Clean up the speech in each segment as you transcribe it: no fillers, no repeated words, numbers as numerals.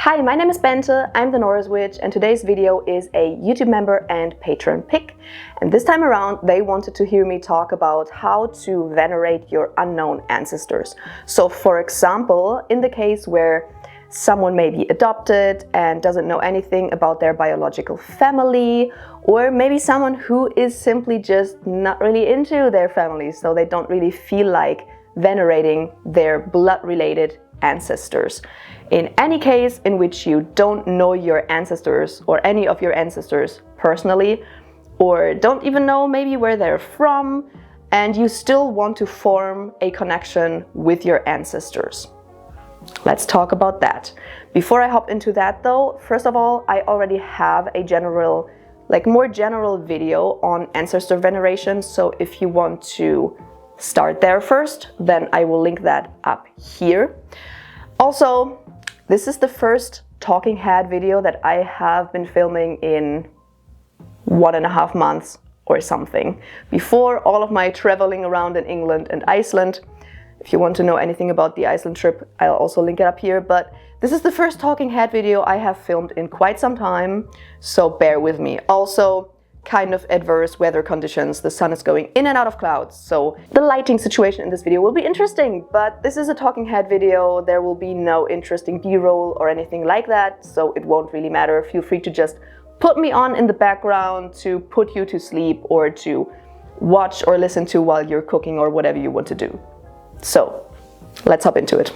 Hi, my name is Bente, I'm the Norse Witch, and today's video is a YouTube member and patron pick. And this time around they wanted to hear me talk about how to venerate your unknown ancestors. So for example, in the case where someone may be adopted and doesn't know anything about their biological family, or maybe someone who is simply just not really into their family, so they don't really feel like venerating their blood-related ancestors. In any case in which you don't know your ancestors or any of your ancestors personally, or don't even know maybe where they're from, and you still want to form a connection with your ancestors. Let's talk about that. Before I hop into that though, first of all, I already have a more general video on ancestor veneration, so if you want to start there first, then I will link that up here. Also, this is the first talking head video that I have been filming in 1.5 months or something. Before all of my traveling around in England and Iceland. If you want to know anything about the Iceland trip, I'll also link it up here. But this is the first talking head video I have filmed in quite some time, so bear with me. Also, kind of adverse weather conditions. The sun is going in and out of clouds, so the lighting situation in this video will be interesting, but this is a talking head video. There will be no interesting b-roll or anything like that, so it won't really matter. Feel free to just put me on in the background to put you to sleep or to watch or listen to while you're cooking or whatever you want to do. So let's hop into it.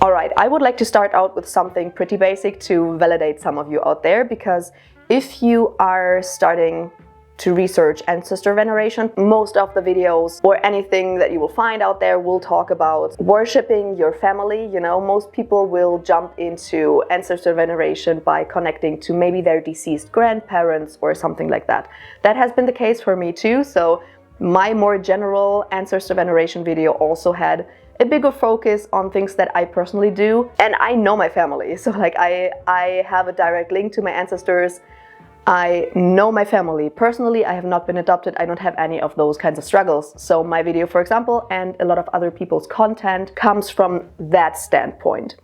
Alright, I would like to start out with something pretty basic to validate some of you out there, because if you are starting to research ancestor veneration, most of the videos or anything that you will find out there will talk about worshipping your family. You know, most people will jump into ancestor veneration by connecting to maybe their deceased grandparents or something like that. That has been the case for me too, so my more general ancestor veneration video also had a bigger focus on things that I personally do, and I know my family, so like I have a direct link to my ancestors. I know my family personally. I have not been adopted. I don't have any of those kinds of struggles. So my video, for example, and a lot of other people's content comes from that standpoint.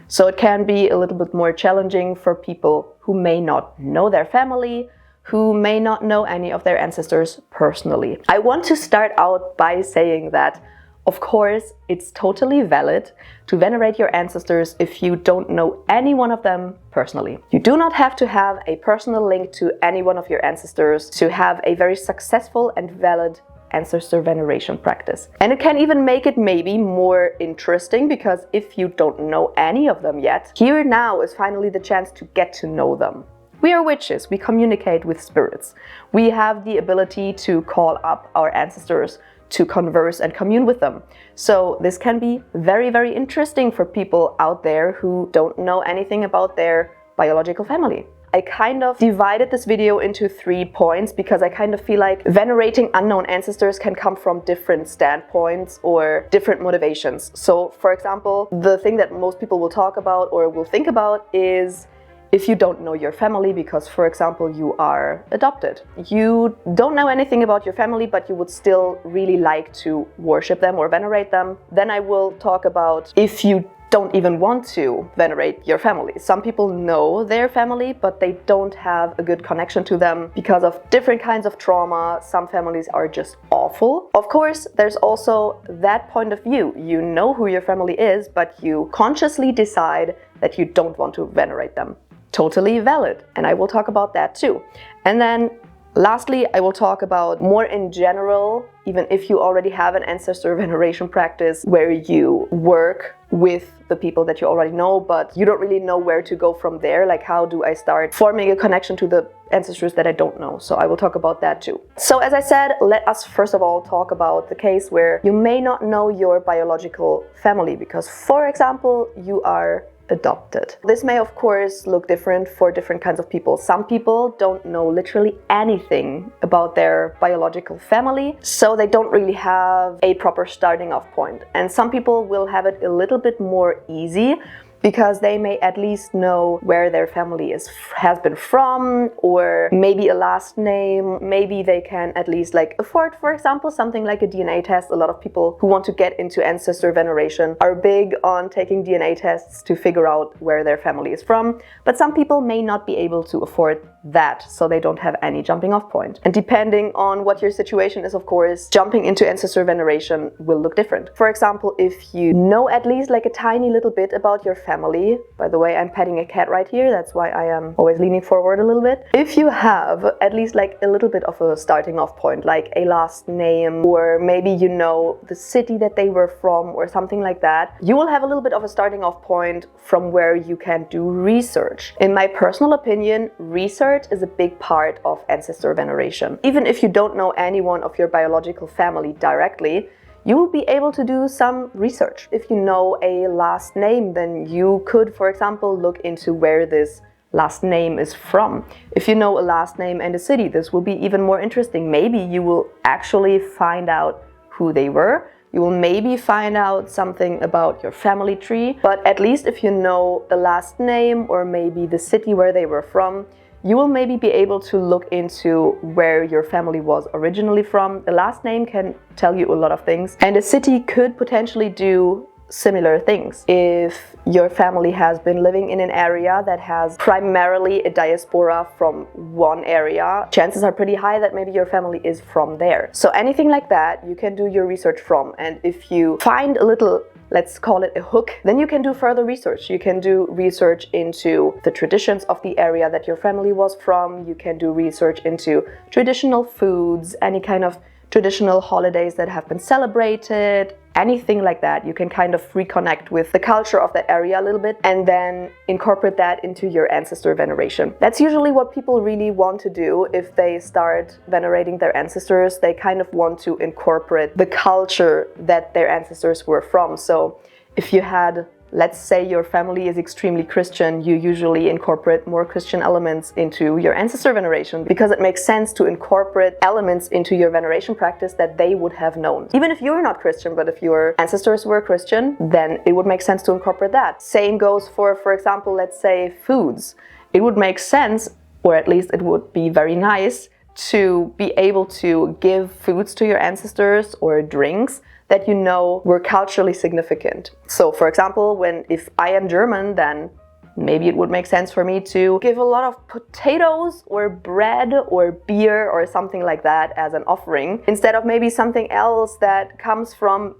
So it can be a little bit more challenging for people who may not know their family, who may not know any of their ancestors personally. I want to start out by saying that of course, it's totally valid to venerate your ancestors if you don't know any one of them personally. You do not have to have a personal link to any one of your ancestors to have a very successful and valid ancestor veneration practice. And it can even make it maybe more interesting, because if you don't know any of them yet, here now is finally the chance to get to know them. We are witches, we communicate with spirits. We have the ability to call up our ancestors, to converse and commune with them. So this can be very, very interesting for people out there who don't know anything about their biological family. I kind of divided this video into 3 points because I kind of feel like venerating unknown ancestors can come from different standpoints or different motivations. So for example, the thing that most people will talk about or will think about is if you don't know your family because, for example, you are adopted. You don't know anything about your family, but you would still really like to worship them or venerate them. Then I will talk about if you don't even want to venerate your family. Some people know their family, but they don't have a good connection to them because of different kinds of trauma. Some families are just awful. Of course, there's also that point of view. You know who your family is, but you consciously decide that you don't want to venerate them. Totally valid, and I will talk about that too. And then lastly, I will talk about more in general, even if you already have an ancestor veneration practice where you work with the people that you already know, but you don't really know where to go from there. Like, how do I start forming a connection to the ancestors that I don't know? So I will talk about that too. So as I said, let us first of all talk about the case where you may not know your biological family because, for example, you are adopted. This may of course look different for different kinds of people. Some people don't know literally anything about their biological family, so they don't really have a proper starting off point. And some people will have it a little bit more easy because they may at least know where their family has been from, or maybe a last name. Maybe they can at least like afford, for example, something like a DNA test. A lot of people who want to get into ancestor veneration are big on taking DNA tests to figure out where their family is from, but some people may not be able to afford that, so they don't have any jumping off point. And depending on what your situation is, of course, jumping into ancestor veneration will look different. For example, if you know at least like a tiny little bit about your family, by the way, I'm petting a cat right here, that's why I am always leaning forward a little bit. If you have at least like a little bit of a starting off point, like a last name, or maybe you know the city that they were from or something like that, you will have a little bit of a starting off point from where you can do research. In my personal opinion, research is a big part of ancestor veneration. Even if you don't know anyone of your biological family directly, you will be able to do some research. If you know a last name, then you could, for example, look into where this last name is from. If you know a last name and a city, this will be even more interesting. Maybe you will actually find out who they were. You will maybe find out something about your family tree, but at least if you know the last name or maybe the city where they were from, you will maybe be able to look into where your family was originally from. The last name can tell you a lot of things, and a city could potentially do similar things. If your family has been living in an area that has primarily a diaspora from one area, chances are pretty high that maybe your family is from there. So anything like that, you can do your research from. And if you find a little, let's call it a hook, then you can do further research. You can do research into the traditions of the area that your family was from. You can do research into traditional foods, any kind of traditional holidays that have been celebrated, anything like that. You can kind of reconnect with the culture of that area a little bit and then incorporate that into your ancestor veneration. That's usually what people really want to do if they start venerating their ancestors. They kind of want to incorporate the culture that their ancestors were from. So if you had, let's say your family is extremely Christian, you usually incorporate more Christian elements into your ancestor veneration because it makes sense to incorporate elements into your veneration practice that they would have known. Even if you're not Christian, but if your ancestors were Christian, then it would make sense to incorporate that. Same goes for example, let's say foods. It would make sense, or at least it would be very nice, to be able to give foods to your ancestors or drinks that you know were culturally significant. So for example, if I am German, then maybe it would make sense for me to give a lot of potatoes or bread or beer or something like that as an offering, instead of maybe something else that comes from,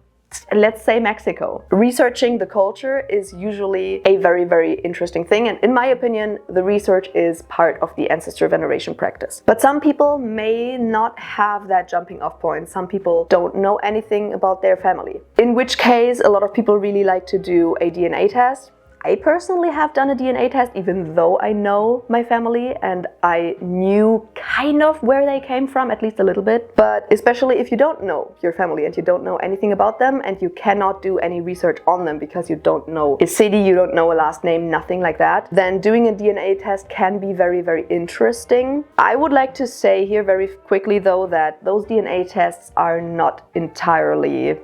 let's say, Mexico. Researching the culture is usually a very, very interesting thing, and in my opinion, the research is part of the ancestor veneration practice. But some people may not have that jumping off point. Some people don't know anything about their family, in which case a lot of people really like to do a DNA test. I personally have done a DNA test even though I know my family and I knew kind of where they came from, at least a little bit. But especially if you don't know your family and you don't know anything about them and you cannot do any research on them because you don't know a city, you don't know a last name, nothing like that, then doing a DNA test can be very, very interesting. I would like to say here very quickly though that those DNA tests are not entirely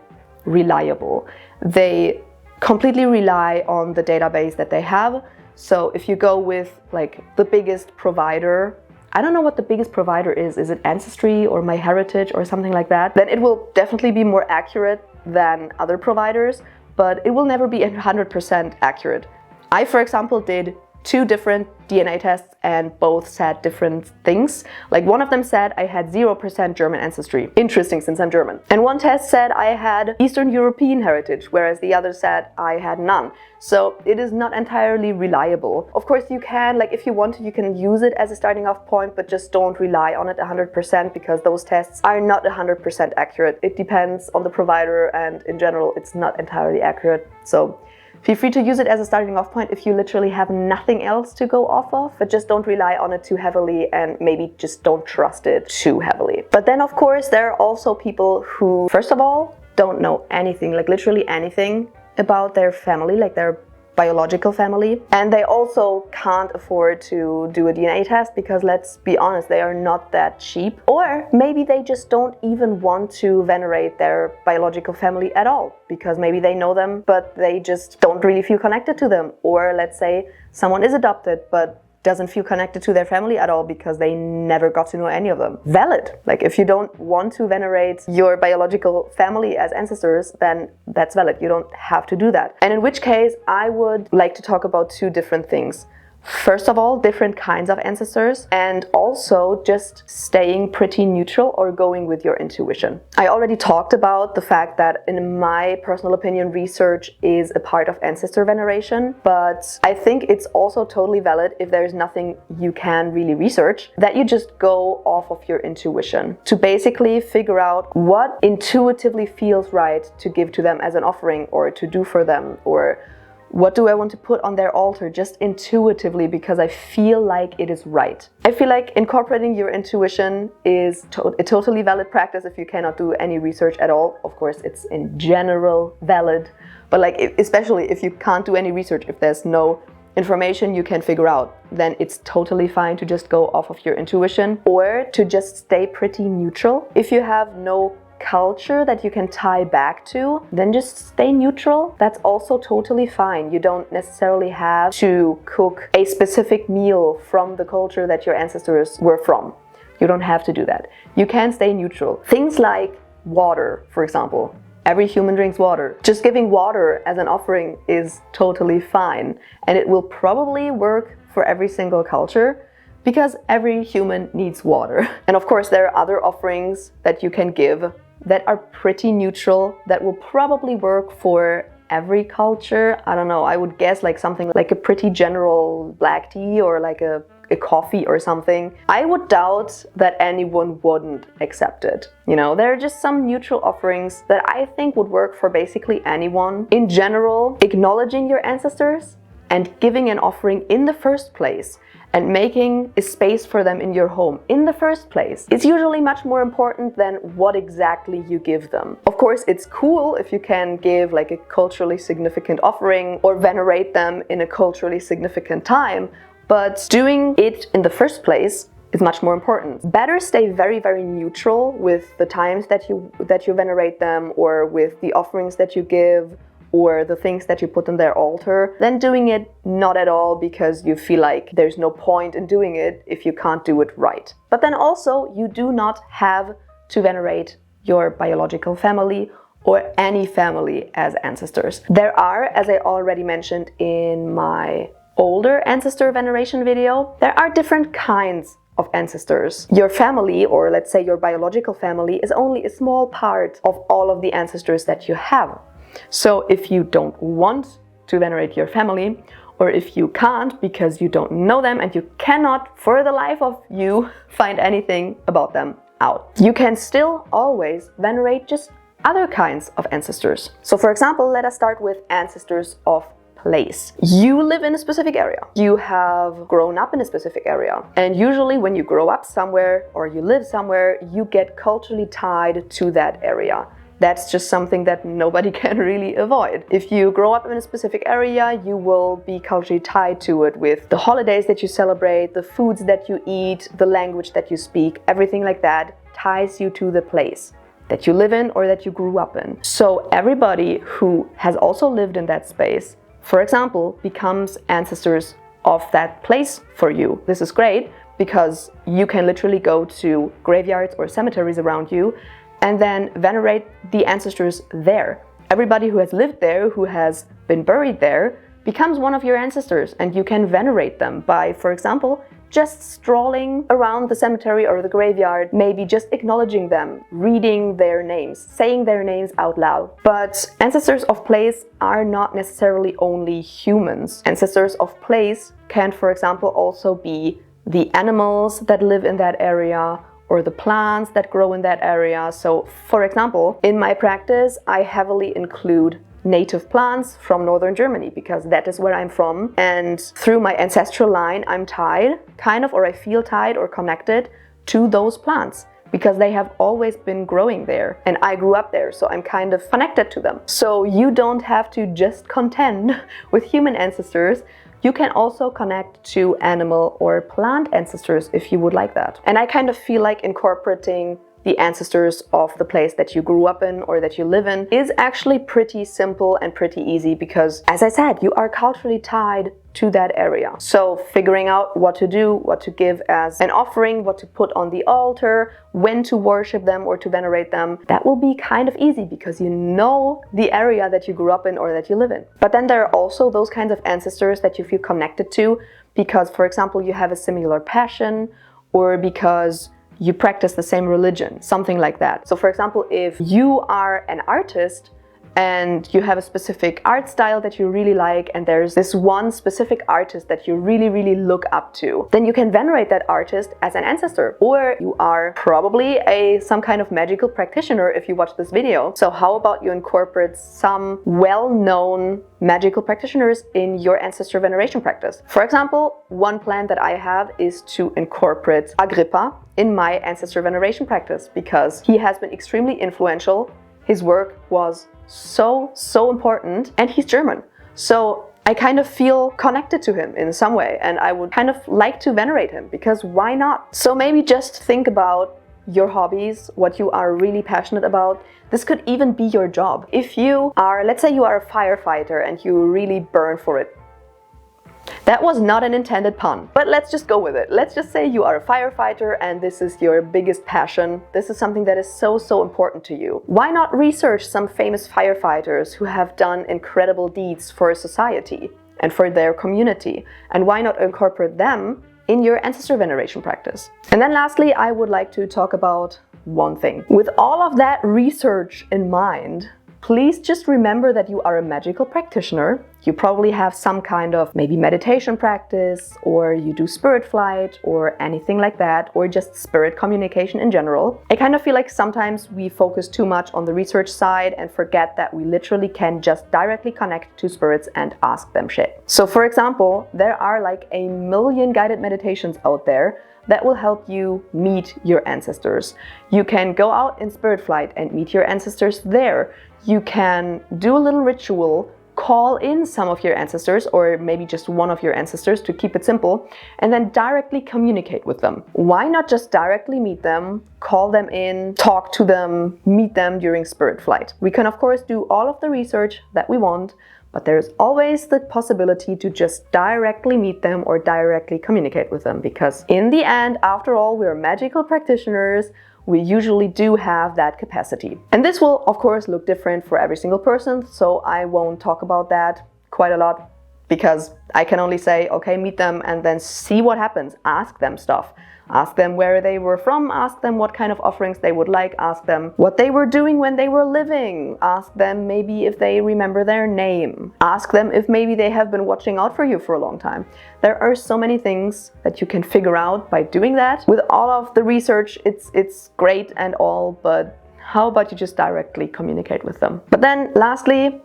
reliable. They completely rely on the database that they have. So if you go with like the biggest provider, I don't know what the biggest provider is it Ancestry or MyHeritage or something like that, then it will definitely be more accurate than other providers, but it will never be 100% accurate. I, for example, did 2 different DNA tests and both said different things. Like one of them said I had 0% German ancestry. Interesting, since I'm German. And one test said I had Eastern European heritage, whereas the other said I had none. So it is not entirely reliable. Of course you can, like if you want to, you can use it as a starting off point, but just don't rely on it 100% because those tests are not 100% accurate. It depends on the provider and in general it's not entirely accurate. So feel free to use it as a starting off point if you literally have nothing else to go off of, but just don't rely on it too heavily and maybe just don't trust it too heavily. But then of course there are also people who, first of all, don't know anything, like literally anything about their family, like their biological family. And they also can't afford to do a DNA test because, let's be honest, they are not that cheap. Or maybe they just don't even want to venerate their biological family at all, because maybe they know them, but they just don't really feel connected to them. Or let's say someone is adopted, but doesn't feel connected to their family at all because they never got to know any of them. Valid. Like, if you don't want to venerate your biological family as ancestors, then that's valid. You don't have to do that. And in which case, I would like to talk about two different things. First of all, different kinds of ancestors, and also just staying pretty neutral or going with your intuition. I already talked about the fact that, in my personal opinion, research is a part of ancestor veneration, but I think it's also totally valid, if there's nothing you can really research, that you just go off of your intuition to basically figure out what intuitively feels right to give to them as an offering, or to do for them, or what do I want to put on their altar, just intuitively, because I feel like it is right. I feel like incorporating your intuition is a totally valid practice if you cannot do any research at all. Of course, it's in general valid, but especially if you can't do any research, if there's no information you can figure out, then it's totally fine to just go off of your intuition, or to just stay pretty neutral. If you have no culture that you can tie back to, then just stay neutral. That's also totally fine. You don't necessarily have to cook a specific meal from the culture that your ancestors were from. You don't have to do that. You can stay neutral. Things like water, for example. Every human drinks water. Just giving water as an offering is totally fine, and it will probably work for every single culture, because every human needs water. And of course, there are other offerings that you can give that are pretty neutral, that will probably work for every culture. I don't know, I would guess like something like a pretty general black tea, or like a coffee or something. I would doubt that anyone wouldn't accept it. You know, there are just some neutral offerings that I think would work for basically anyone. In general, acknowledging your ancestors and giving an offering in the first place, and making a space for them in your home in the first place, is usually much more important than what exactly you give them. Of course, it's cool if you can give like a culturally significant offering, or venerate them in a culturally significant time, but doing it in the first place is much more important. Better stay very, very neutral with the times that you venerate them, or with the offerings that you give, or the things that you put on their altar, than doing it not at all because you feel like there's no point in doing it if you can't do it right. But then also, you do not have to venerate your biological family or any family as ancestors. There are, as I already mentioned in my older ancestor veneration video, there are different kinds of ancestors. Your family, or let's say your biological family, is only a small part of all of the ancestors that you have. So if you don't want to venerate your family, or if you can't because you don't know them and you cannot for the life of you find anything about them out, you can still always venerate just other kinds of ancestors. So for example, let us start with ancestors of place. You live in a specific area. You have grown up in a specific area. And usually when you grow up somewhere, or you live somewhere, you get culturally tied to that area. That's just something that nobody can really avoid. If you grow up in a specific area, you will be culturally tied to it, with the holidays that you celebrate, the foods that you eat, the language that you speak, everything like that ties you to the place that you live in or that you grew up in. So everybody who has also lived in that space, for example, becomes ancestors of that place for you. This is great because you can literally go to graveyards or cemeteries around you and then venerate the ancestors there. Everybody who has lived there, who has been buried there, becomes one of your ancestors, and you can venerate them by, for example, just strolling around the cemetery or the graveyard, maybe just acknowledging them, reading their names, saying their names out loud. But ancestors of place are not necessarily only humans. Ancestors of place can, for example, also be the animals that live in that area, or the plants that grow in that area. So, for example, in my practice, I heavily include native plants from northern Germany because that is where I'm from, and through my ancestral line I'm tied, kind of, or I feel tied or connected to those plants. because they have always been growing there and I grew up there, so I'm kind of connected to them. So you don't have to just contend with human ancestors. You can also connect to animal or plant ancestors if you would like that. And I kind of feel like incorporating the ancestors of the place that you grew up in or that you live in is actually pretty simple and pretty easy because, as I said, you are culturally tied to that area. So figuring out what to do, what to give as an offering, what to put on the altar, when to worship them or to venerate them, that will be kind of easy because you know the area that you grew up in or that you live in. But then there are also those kinds of ancestors that you feel connected to because, for example, you have a similar passion or because you practice the same religion, something like that. So for example, if you are an artist and you have a specific art style that you really like and there's this one specific artist that you really look up to, then you can venerate that artist as an ancestor. Or you are probably some kind of magical practitioner if you watch this video. So how about you incorporate some well-known magical practitioners in your ancestor veneration practice? For example, one plan that I have is to incorporate Agrippa in my ancestor veneration practice because he has been extremely influential. His work was so important, and he's German. So I kind of feel connected to him in some way, and I would kind of like to venerate him because why not? So maybe just think about your hobbies, what you are really passionate about. This could even be your job. If you are, let's say you are a firefighter and you really burn for it. That was not an intended pun, but let's just go with it. Let's just say you are a firefighter and this is your biggest passion. This is something that is so important to you. Why not research some famous firefighters who have done incredible deeds for society and for their community? And why not incorporate them in your ancestor veneration practice? And then lastly, I would like to talk about one thing. With all of that research in mind, please just remember that you are a magical practitioner. You probably have some kind of maybe meditation practice, or you do spirit flight or anything like that, or just spirit communication in general. I kind of feel like sometimes we focus too much on the research side and forget that we literally can just directly connect to spirits and ask them shit. So for example, there are like 1 million guided meditations out there that will help you meet your ancestors. You can go out in spirit flight and meet your ancestors there. You can do a little ritual, call in some of your ancestors or maybe just one of your ancestors to keep it simple, and then directly communicate with them. Why not just directly meet them, call them in, talk to them, meet them during spirit flight? We can of course do all of the research that we want, but there's always the possibility to just directly meet them or directly communicate with them, because in the end, after all, we're magical practitioners. We usually do have that capacity. And this will of course look different for every single person, so I won't talk about that quite a lot because I can only say, okay, meet them and then see what happens. Ask them stuff. Ask them where they were from, ask them what kind of offerings they would like, ask them what they were doing when they were living, ask them maybe if they remember their name, ask them if maybe they have been watching out for you for a long time. There are so many things that you can figure out by doing that. With all of the research, it's great and all, but how about you just directly communicate with them? But then lastly,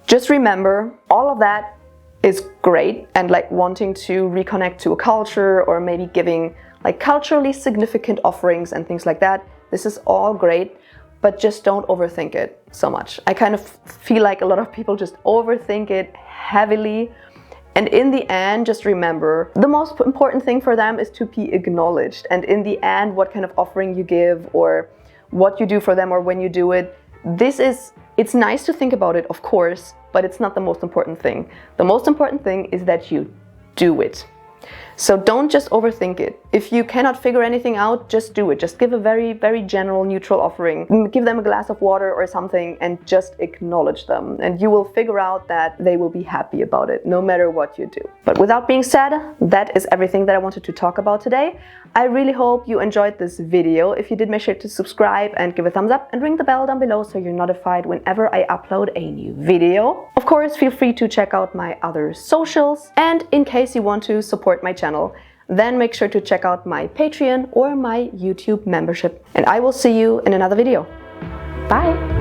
just remember, all of that is great, and like wanting to reconnect to a culture or maybe giving like culturally significant offerings and things like that. This is all great, but just don't overthink it so much. I kind of feel like a lot of people just overthink it heavily. And in the end, just remember, the most important thing for them is to be acknowledged. And in the end, what kind of offering you give or what you do for them or when you do it, it's nice to think about it, of course, but it's not the most important thing. The most important thing is that you do it. So don't just overthink it. If you cannot figure anything out, just do it. Just give a very general neutral offering. Give them a glass of water or something and just acknowledge them. And you will figure out that they will be happy about it, no matter what you do. But without being said, that is everything that I wanted to talk about today. I really hope you enjoyed this video. If you did, make sure to subscribe and give a thumbs up and ring the bell down below so you're notified whenever I upload a new video. Of course, feel free to check out my other socials. And in case you want to support my channel, then make sure to check out my Patreon or my YouTube membership. And I will see you in another video. Bye!